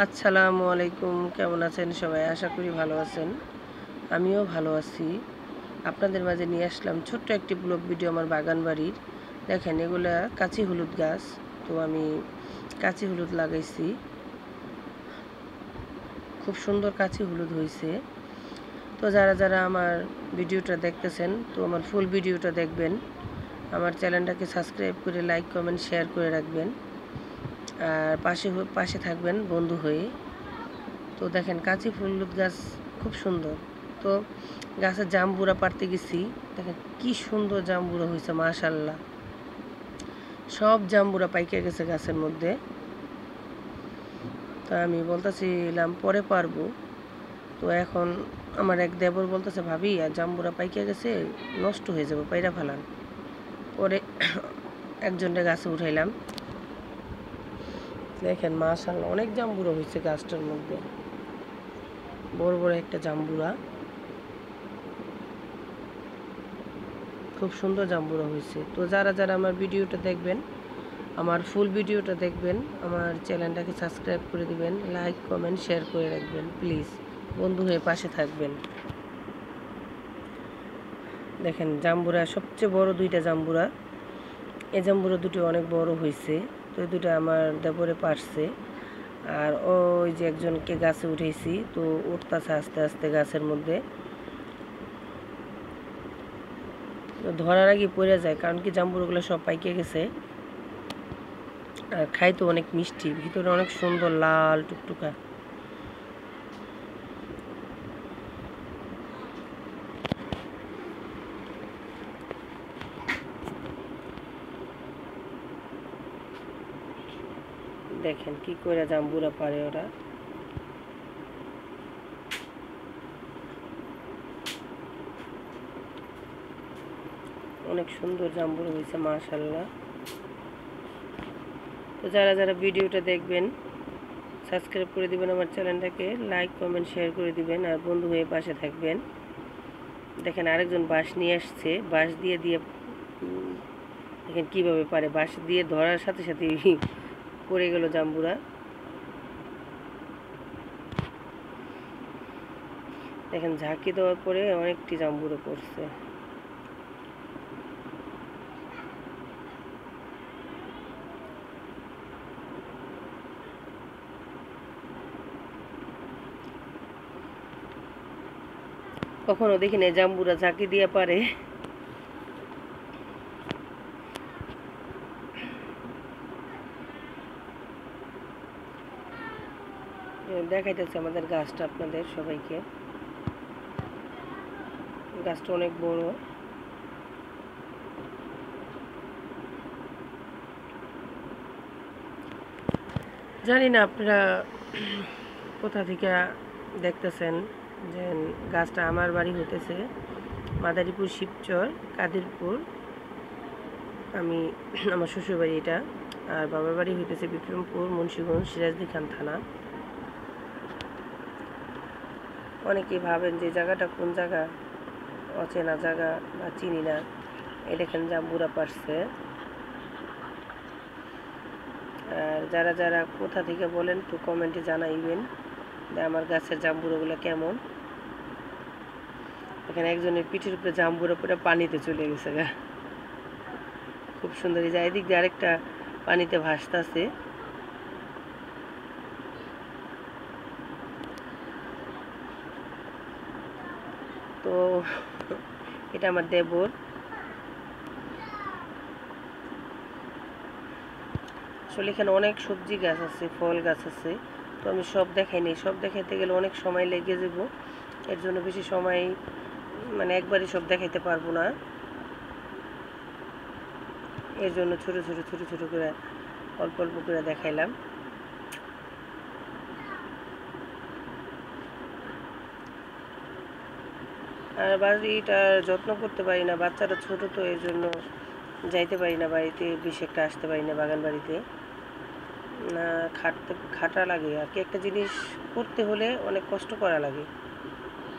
আসসালামু আলাইকুম, কেমন আছেন সবাই? আশা করি ভালো আছেন। আমিও ভালো আছি। আপনাদের মাঝে নিয়ে আসলাম ছোট্ট একটি ব্লগ ভিডিও আমার বাগান বাড়ির। দেখেন এগুলা কাঁচি হলুদ গাছ। তো আমি কাঁচি হলুদ লাগাইছি। খুব সুন্দর কাঁচি হলুদ হয়েছে। তো যারা যারা আমার ভিডিওটা দেখতেছেন, তো আমার ফুল ভিডিওটা দেখবেন। আমার চ্যানেলটাকে সাবস্ক্রাইব করে লাইক, কমেন্ট, শেয়ার করে রাখবেন। আর পাশে থাকবেন বন্ধু হয়ে। তো দেখেন কাঁচি হলুদ গাছ খুব সুন্দর। তো গাছের জামবুড়া পাড়তে গেছি। দেখেন কি সুন্দর জামবুড়া হয়েছে, মাশাল্লাহ। সব জামবুড়া পাইকে গেছে গাছের মধ্যে। তো আমি বলতেছিলাম পরে পারবো। তো এখন আমার এক দেবর বলতেছে, ভাবি আর জামবুড়া পাইকে গেছে, নষ্ট হয়ে যাবে, পাইরা ফেলান। পরে একজনের গাছে উঠাইলাম। দেখেন মাশাল্লাহ অনেক জামবুড়া হয়েছে গাছটার মধ্যে, বড় বড় একটা জামবুড়া। খুব সুন্দর জামবুড়া হয়েছে। তো যারা যারা আমার ভিডিওটা দেখবেন, আমার ফুল ভিডিওটা দেখবেন, আমার চ্যানেলটাকে সাবস্ক্রাইব করে দিবেন, লাইক, কমেন্ট, শেয়ার করে রাখবেন প্লিজ। বন্ধু হয়ে পাশে থাকবেন। দেখেন জামবুড়া সবচেয়ে বড় দুইটা জামবুড়া। এই জামবুড়া দুটো অনেক বড় হয়েছে। তো এই দুটো আমার দেবরে পারছে। আর ওই যে একজনকে গাছে উঠেছি, তো উঠতেছে আস্তে আস্তে গাছের মধ্যে। ধরার আগে পড়ে যায়, কারণ কি জামবুড়াগুলো সব পাইকে গেছে। আর খাইতে অনেক মিষ্টি, ভিতরে অনেক সুন্দর লাল টুকটুকা। দেখেন কি করে জামবুড়া পারে ওরা। অনেক সুন্দর জামবুড়া হয়েছে মাশাল্লাহ। তো যারা যারা ভিডিওটা দেখবেন, সাবস্ক্রাইব করে দিবেন আমার চ্যানেলটাকে, লাইক, কমেন্ট, শেয়ার করে দিবেন, আর বন্ধু হয়ে পাশে থাকবেন। দেখেন আরেকজন বাঁশ নিয়ে আসছে, বাঁশ দিয়ে দিয়ে দেখেন কীভাবে পারে, বাঁশ দিয়ে ধরার সাথে সাথে পড়ে গেল জামবুড়া। দেখেন ঝাঁকি দেওয়ার পরে অনেকটি জামবুড়া পড়ছে। কখনো দেখি না জামবুড়া ঝাঁকি দিয়ে পারে। দেখাইতেছে আমাদের গাছটা আপনাদের সবাইকে। গাছটা অনেক বড়। জানি না আপনারা কোথা থেকে দেখতেছেন। যে গাছটা আমার বাড়ি হতেছে মাদারীপুর, শিবচর, কাদিরপুর। আমি আমার শ্বশুর বাড়ি এটা। আর বাবার বাড়ি হইতেছে বিক্রমপুর, মুন্সিগঞ্জ, সিরাজদি খান থানা। অনেকেই ভাবেন যে জায়গাটা কোন জায়গা, অচেনা জায়গা বা চিনি না। এই দেখেন জামবুড়া পারছে। আর যারা যারা কোথা থেকে বলেন তো কমেন্টে জানাইবেন যে আমার গাছের জামবুড়াগুলো কেমন। এখানে একজনের পিঠের উপরে জামবুড়া পুরো পানিতে চলে গেছে গা। খুব সুন্দর। এই যে এদিক দিয়ে আরেকটা পানিতে ভাসতেছে। তো এটা আমার দেবর। আসলে এখানে অনেক সবজি গাছ আছে, ফল গাছ আছে। তো আমি সব দেখাইনি, সব দেখাইতে গেলে অনেক সময় লেগে যাব। এর জন্য বেশি সময় মানে একবারই সব দেখাইতে পারবো না। এর জন্য ছোট ছোট ছোট ছোট করে অল্প অল্প করে দেখাইলাম। আর বাড়িটার যত্ন করতে পারি না, বাচ্চাটা ছোট, তো এর জন্য যাইতে পারি না বাড়িতে, বেশি একটা আসতে পারি না বাগান বাড়িতে। না, খাটা লাগে আর কি। একটা জিনিস করতে হলে অনেক কষ্ট করা লাগে।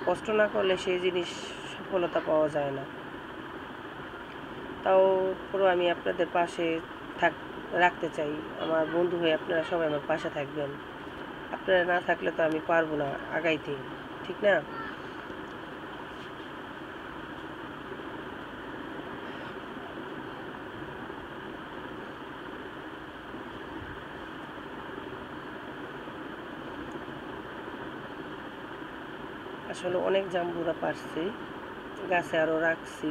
কষ্ট না করলে সেই জিনিস সফলতা পাওয়া যায় না। তাও পুরো আমি আপনাদের পাশে থাক রাখতে চাই। আমার বন্ধু হয়ে আপনারা সবাই আমার পাশে থাকবেন। আপনারা না থাকলে তো আমি পারবো না আগাইতে, ঠিক না? আসলে অনেক জাম্বুরা পারছি, গাছে আরও রাখছি,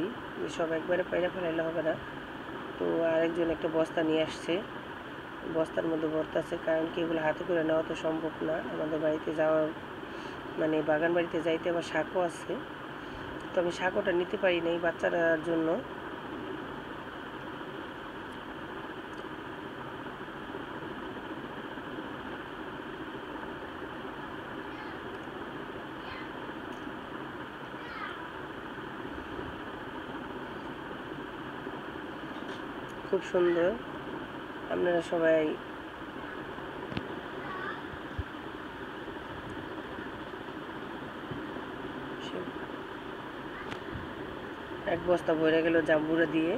সব একবারে পাইরা ফেলাইলে হবে না। তো আরেকজন একটা বস্তা নিয়ে আসছে, বস্তার মধ্যে ভরতেছে, কারণ কি এগুলো হাতে করে নেওয়া তো সম্ভব না। আমাদের বাড়িতে যাওয়া মানে বাগান বাড়িতে যাইতে আবার শাকও আছে, তো আমি শাকটা নিতে পারি নাই বাচ্চারার জন্য। খুব সুন্দর, আপনারা সবাই এক বস্তা ভরে গেল জাম্বুরা দিয়ে।